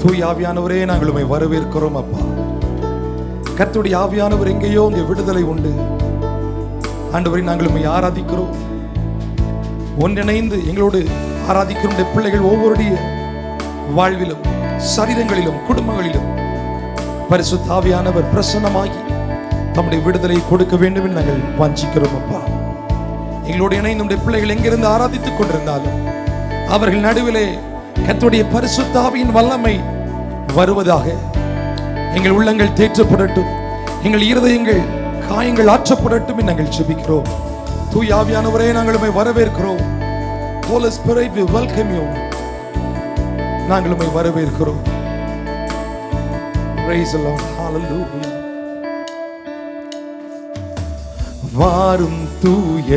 தூய ஆவியானவரே, நாங்கள் உம்மை வரவேற்கிறோம் அப்பா. கர்த்தருடைய ஆவியானவர் எங்கேயோ இங்கே விடுதலை உண்டு. ஆண்டவரை நாங்கள் உம்மை ஆராதிக்கிறோம். ஒன்றிணைந்து எங்களோடு ஆராதிக்கிற பிள்ளைகள் ஒவ்வொருடைய வாழ்விலும், சரீரங்களிலும், குடும்பங்களிலும் பரிசுத்த ஆவியானவர் பிரசன்னமாகி தம்முடைய விடுதலை கொடுக்க வேண்டும் என்று நாங்கள் வாஞ்சிக்கிறோம் அப்பா. எங்களோடு இணைந்து நம்முடைய பிள்ளைகள் எங்கிருந்து ஆராதித்துக் கொண்டிருந்தாலும் அவர்கள் நடுவிலே கர்த்தருடைய பரிசுத்த ஆவியின் வல்லமை வருவதாக. எங்கள் உள்ளங்கள் தேற்றப்படட்டும், எங்கள் இருதயங்கள் காயங்கள் ஆற்றப்படட்டும் என்று நாங்கள் ஜெபிக்கிறோம். தூய ஆவியானவரே, நாங்கள் உம்மை வரவேற்கிறோம். Holy Spirit, we welcome you. நாங்கள் உம்மை வரவேற்கிறோம். Praise the Lord. Hallelujah. வாரும் தூய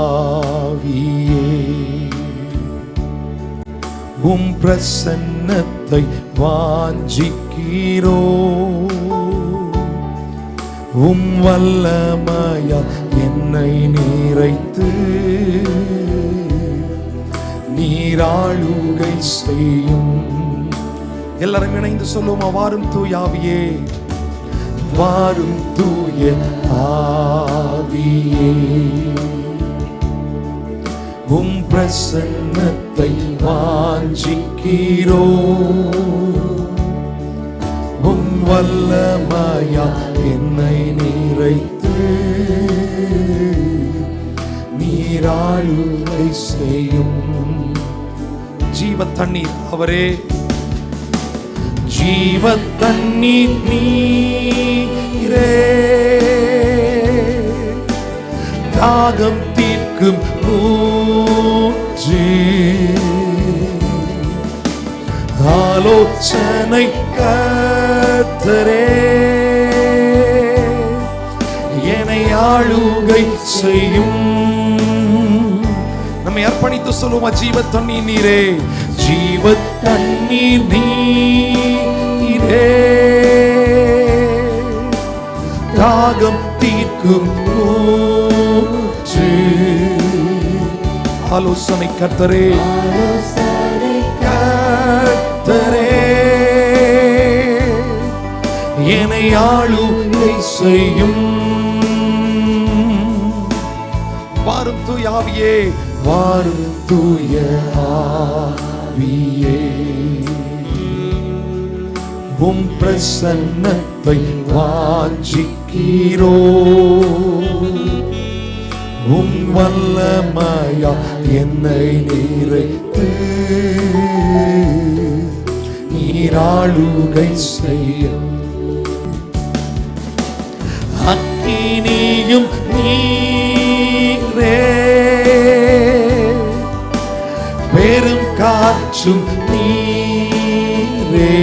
ஆவியே, உம் பிரசன்னத்தை வாஞ்சிக்கிறோ. உம் வல்லமையா என்னை நிறைத்து நீராளுகை செய்யும். எல்லாரும் இணைந்து சொல்லுவோமா? வாரும் தூய ஆவியே, வாரும் தூய ஆவியே, உம் பிரசன்னத்தை வாஞ்சிக்கிறோ. உம் வல்லமையா என்னை நிறைத்து நீராளுகை செய்யும். ஜீவ தண்ணீர் அவரே, ஜீவ தண்ணீர் நீரே, தாகம் தீர்க்கும் ஊற்று, ஆலோசனை கர்த்தரே, என்னை ஆளுகை செய்யும். நம்மை அர்ப்பணித்து சொல்லுவோமா? ஜீவ தண்ணீர் நீரே, ஜீவ தண்ணீர் நீரே, தாகம் தீர்க்கும் ஊற்று, ஆலோசனை கர்த்தரே, கர்த்தரே, என்னை ஆளுகை செய்யும். வாரும் தூய ஆவியே, வாரும் தூய ஆவியே, உம் பிரசன்னத்தை வாஞ்சிக்கிறோ. உம் வல்லமையா என்னை நிறைத்து நீராளுகை செய்யும். அக்கினியும் நீரே, பெரும் காற்றும் நீரே,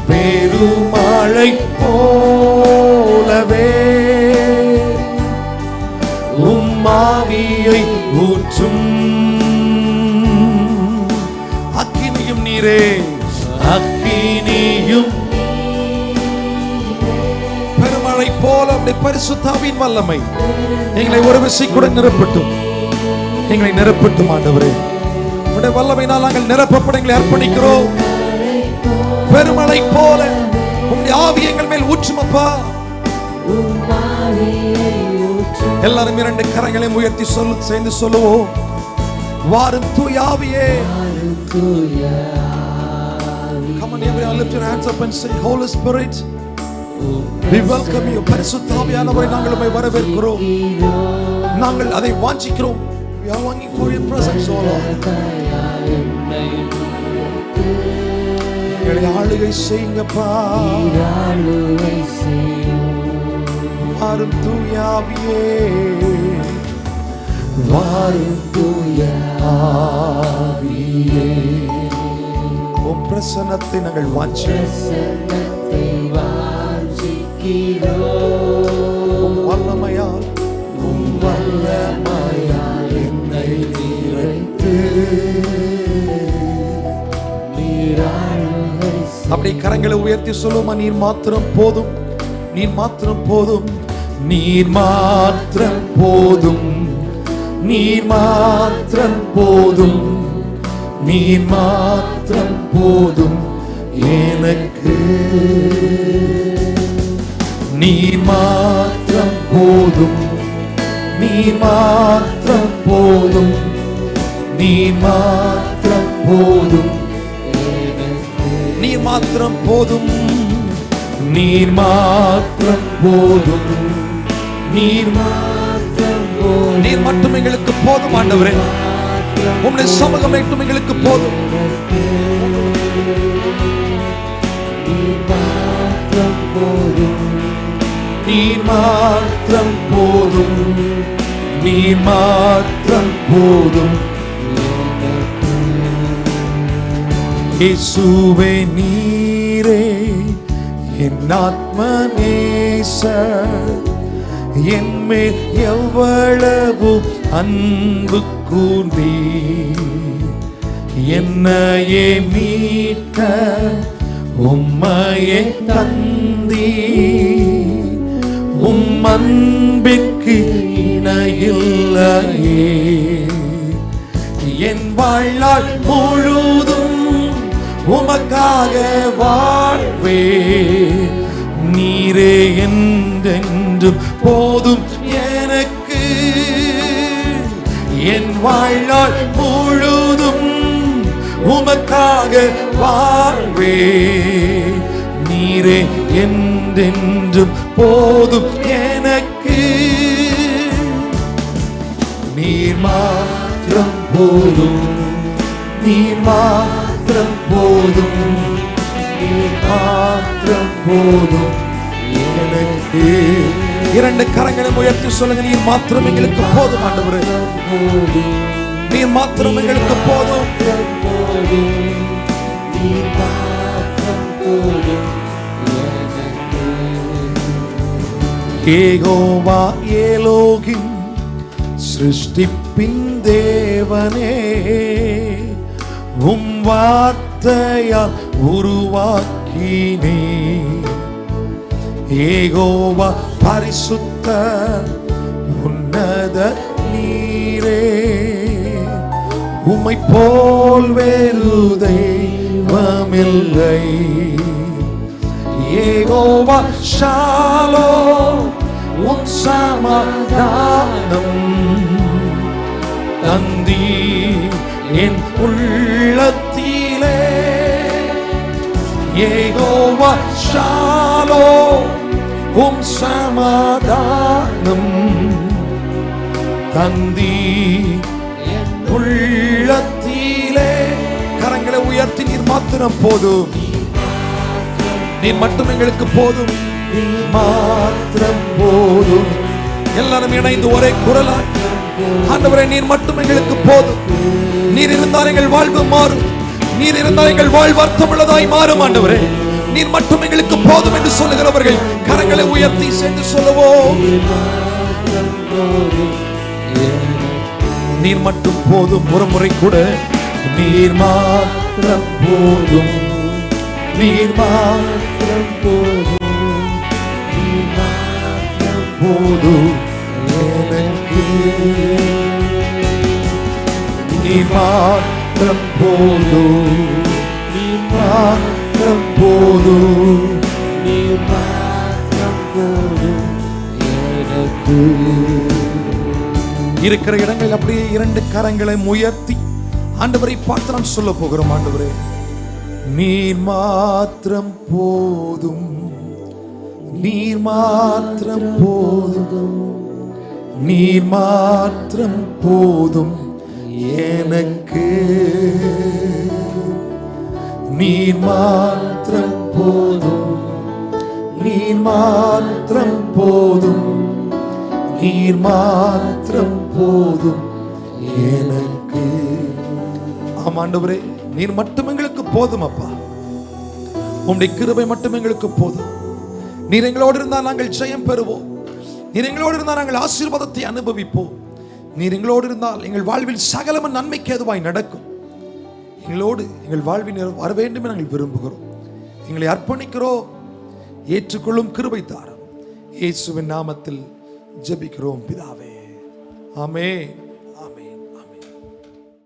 பெருமழை போலவே உம் ஆவியை ஊற்றும். அக்கினியும் நீரே, அக்கினியும் பெருமழை போல அப்படி பரிசுத்த ஆவியின் வல்லமை எங்களை ஒரு விசை கூட நிரப்பட்டும், எங்களை நிரப்பட்டும். ஆண்டவரே, உடைய வல்லமையினால் நாங்கள் நிரப்பப்பட எங்களை அர்ப்பணிக்கிறோம். பெருமழை போல உம்முடைய ஆவி எங்கள் மேல் ஊற்றும் அப்பா. எல்லாரும் இரண்டு கரங்களையும் உயர்த்தி சேர்ந்து சொல்லுவோம். வாரும் தூய ஆவியே. Come on, everyone, lift your hands up and say, Holy Spirit, we welcome you. பரிசுத்த ஆவியானவரை நாங்கள் உம்மை வரவேற்கிறோம். நாங்கள் அதை வாஞ்சிக்கிறோம். We are longing for your presence, O Lord. எங்களை ஆளுகை செய்யுங்கப்பா. வாரும் தூய ஆவியே, வாரும் தூய ஆவியே, உம் பிரசன்னத்தை நாங்கள் வாஞ்சிக்கிறோம். உம் வல்லமையால், உம் வல்லமையால் என்னை நிறைத்து நீராளுகை. அப்படி கரங்களை உயர்த்தி சொல்லுமா? நீர் மாத்திரம் போதும், நீர் மாத்திரம் போதும், நீர் மாத்திரம் போதும், நீர் மாத்திரம் போதும், நீர் மாத்திரம் போதும் எனக்கு. நீர் மாத்திரம் போதும், நீர் மாத்திரம் போதும், நீர் மாத்திரம் போதும், நீர் மாத்திரம் போதும், நீர் மாத்திரம் போதும், நீர் மாத்திரம் போதும். நீர் மட்டும் எங்களுக்கு போதும் ஆண்டவரே. உம்முடைய சமூகம் மட்டும் எங்களுக்கு போதும். நீர் மாத்திரம் போதும், நீர் மாத்திரம் போதும், நீர் மாத்திரம் போதும். இயேசுவே நீரே என் ஆத்ம நேசர், என்மேல் எவ்வளவு அன்பு கூர்ந்தீர். என்னையே மீட்க உம்மையே தந்தீர். உம் அன்பிற்கு இணையில்லையே. என் வாழ்நாள் முழுதும் உமக்காக வாழ்வே. நீரே என்றென்றும் போதும் எனக்கு. என் வாழ்நாள் முழுதும் உமக்காக வாழ்வே. நீரே என்றென்றும் போதும் எனக்கு. நீர் மாத்திரம் போதும், நீர் மாத்திரம் போதும், நீர் மாத்திரம் போதும் எனக்கு. இரண்டு கரங்களை உயர்த்தி சொல்லுங்க, நீர் மாத்திரம் எங்களுக்கு போதும் ஆண்டவரே. நீர் மாத்திரம் எங்களுக்கு போதும். யெகோவா எலோகிம் சிருஷ்டிப்பின் தேவனே, உம் வார்த்தையால் உருவாக்கினே. யெகோவா பரிசுத்த உன்னத நீரே, உம்மை போல் வேறு தெய்வமில்லை. யெகோவா ஷாலோம், உம் சமாதானம் தந்தீர் என் உள்ளத்திலே. யெகோவா ஷாலோம், உம் சமாதானம் தந்தீர் என் உள்ளத்திலே. கரங்களை உயர்த்தி நீர் மாத்திரம் போதும், நீர் மட்டும் எங்களுக்கு போதும், நீர் மாத்திரம் போதும். எல்லாரும் இணைந்து ஒரே குரலாய் ஆண்டவரே நீர் மட்டும் எங்களுக்கு போதும். நீர் இருந்தால் எங்கள் வாழ்வு மாறும். நீர் இருந்தால் எங்கள் வாழ்வு அர்த்தமுள்ளதாய் மாறும் ஆண்டவரே. நீர் மட்டும் எங்களுக்கு போதும் என்று சொல்லுகிறவர்கள் கரங்களை உயர்த்தி சேர்ந்து சொல்லுவோம். நீர் மட்டும் போதும். ஒரு முறை கூட நீர் மாத்திரம் போதும், நீர் மாத்திரம் போதும், நீர் மாத்திரம் போதும் எனக்கு. நீர் மாத்திரம் போதும், நீர் மாத்திரம் போதும், நீர் மாத்திரம் போதும் எனக்கு. இருக்கிற இடங்களில் அப்படியே இரண்டு கரங்களை உயர்த்தி ஆண்டவரை பார்த்து நாம் சொல்ல போகிறோம். ஆண்டவரே நீர் மாத்திரம் போதும், நீர் மாத்திரம் போதும், நீர் மாத்திரம் போதும் எனக்கு. நீர் மாத்திரம் போதும், நீர் மாத்திரம் போதும், நீர் மாத்திரம் போதும் எனக்கு. ஆம் ஆண்டவரே நீர் மட்டும் எங்களுக்கு போதும் அப்பா. உம்முடைய கிருபை மட்டும் எங்களுக்கு போதும். நீர் எங்களோடு இருந்தால் நாங்கள் ஜெயம் பெறுவோம். நீர் எங்களோடு இருந்தால் நாங்கள் ஆசீர்வாதத்தை அனுபவிப்போம். நீர் எங்களோடு இருந்தால் எங்கள் வாழ்வில் சகலமும் நன்மைக்கு ஏதுவாய் நடக்கும். எங்களோடு எங்கள் வாழ்வினர் வர வேண்டும் என நாங்கள் விரும்புகிறோம். எங்களை அர்ப்பணிக்கிறோம். ஏற்றுக்கொள்ளும் கிருபை தாரும். இயேசுவின் நாமத்தில் ஜெபிக்கிறோம் பிதாவே, ஆமென்.